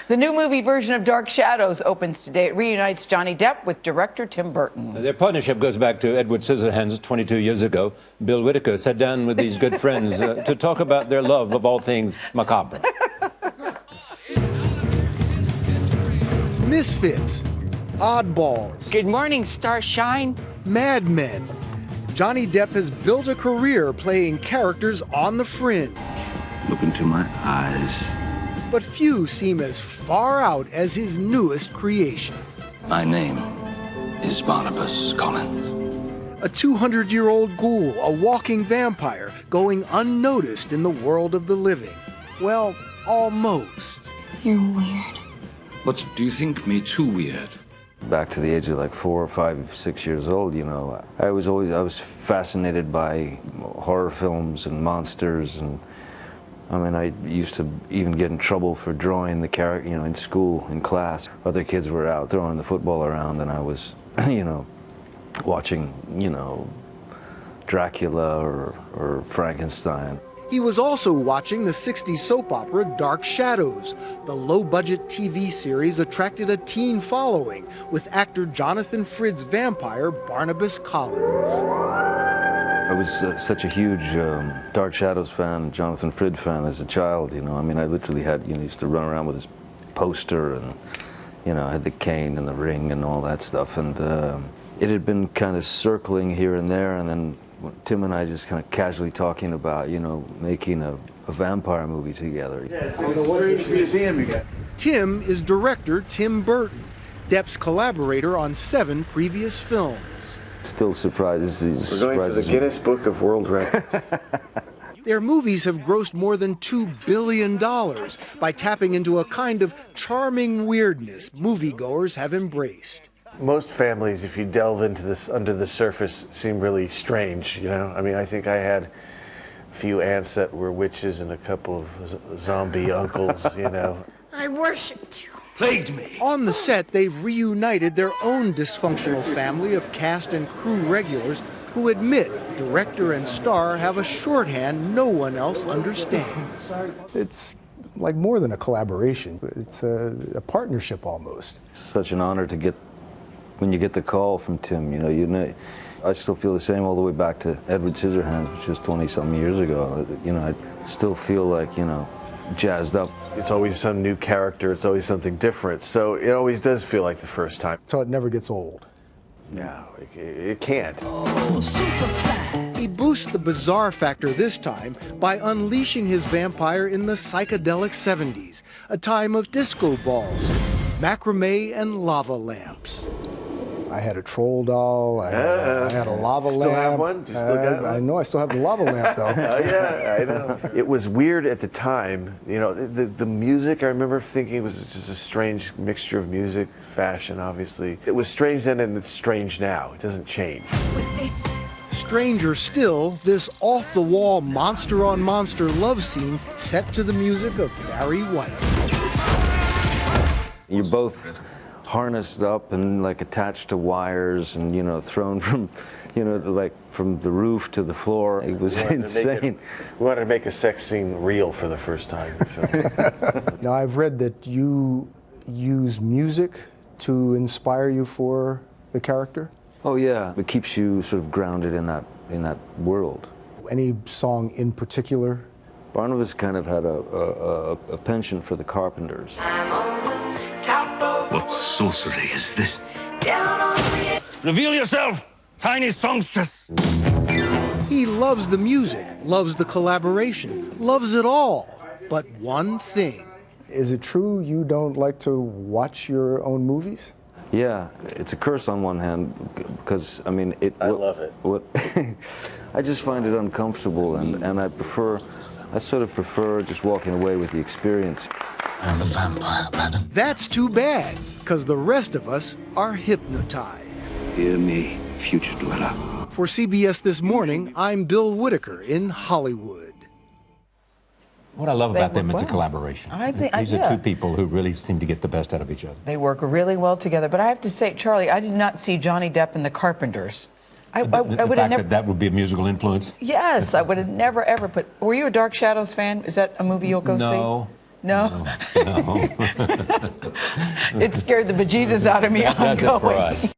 The new movie version of Dark Shadows opens today. It reunites Johnny Depp with director Tim Burton. Their partnership goes back to Edward Scissorhands 22 years ago. Bill Whitaker sat down with these good friends to talk about their love of all things macabre. Misfits, oddballs, Good morning, Starshine. madmen. Johnny Depp has built a career playing characters on the fringe. Look into my eyes. But few seem as far out as his newest creation. My name is Barnabas Collins. A 200-year-old ghoul, a walking vampire, going unnoticed in the world of the living. Well, almost. You're weird. What do you think made too weird? Back to the age of like 4 or 5, 6 years old, you know, I was fascinated by horror films and monsters, and I mean, I used to even get in trouble for drawing the character, you know, in school, in class. Other kids were out throwing the football around, and I was, you know, watching, you know, Dracula or Frankenstein. He was also watching the 60s soap opera Dark Shadows. The low-budget TV series attracted a teen following, with actor Jonathan Frydd's vampire Barnabas Collins. I was such a huge Dark Shadows fan, Jonathan Frydd fan as a child, you know. I mean, I literally had, you know, used to run around with his poster, and, you know, I had the cane and the ring and all that stuff. And it had been kind of circling here and there, and then Tim and I just kind of casually talking about, you know, making a vampire movie together. Yeah, it's in the Strange Museum again. Tim is director Tim Burton, Depp's collaborator on 7 previous films. Still surprises. We're going for the Guinness Book of World Records. Their movies have grossed more than $2 billion by tapping into a kind of charming weirdness moviegoers have embraced. Most families, if you delve into this under the surface, seem really strange, you know? I mean, I think I had a few aunts that were witches and a couple of zombie uncles, you know? I worshipped you. Plagued me. On the set, they've reunited their own dysfunctional family of cast and crew regulars who admit director and star have a shorthand no one else understands. It's like more than a collaboration. It's a partnership almost. Such an honor to get, when you get the call from Tim, you know, I still feel the same all the way back to Edward Scissorhands, which was 20-something years ago. You know, I still feel like, you know, jazzed up. It's always some new character, it's always something different, so it always does feel like the first time. So it never gets old. No, it can't. He boosts the bizarre factor this time by unleashing his vampire in the psychedelic 70s, a time of disco balls, macrame, and lava lamps. I had a troll doll, I had a lava lamp. Still have one? You still got one? I know I still have the lava lamp, though. Oh, yeah, I know. It was weird at the time. You know, the music, I remember thinking it was just a strange mixture of music, fashion, obviously. It was strange then and it's strange now. It doesn't change. Stranger still, this off-the-wall monster-on-monster love scene set to the music of Barry White. You're both harnessed up and like attached to wires and, you know, thrown from, you know, like from the roof to the floor. It was insane. We wanted to make a sex scene real for the first time. So. Now, I've read that you use music to inspire you for the character. Oh yeah, it keeps you sort of grounded in that world. Any song in particular? Barnabas kind of had a penchant for the Carpenters. What sorcery is this? Reveal yourself, tiny songstress. He loves the music, loves the collaboration, loves it all, but one thing. Is it true you don't like to watch your own movies? Yeah, it's a curse on one hand because, I mean, I love it. I just find it uncomfortable, and I sort of prefer just walking away with the experience. I'm a vampire, madam. That's too bad, because the rest of us are hypnotized. Hear me, future dweller. For CBS This Morning, I'm Bill Whitaker in Hollywood. What I love about them is the collaboration. These are two people who really seem to get the best out of each other. They work really well together. But I have to say, Charlie, I did not see Johnny Depp and the Carpenters. I would have never. That would be a musical influence. Yes, I would have never ever put. Were you a Dark Shadows fan? Is that a movie you'll go see? No, No? It scared the bejesus out of me. I'm That's it for going. us.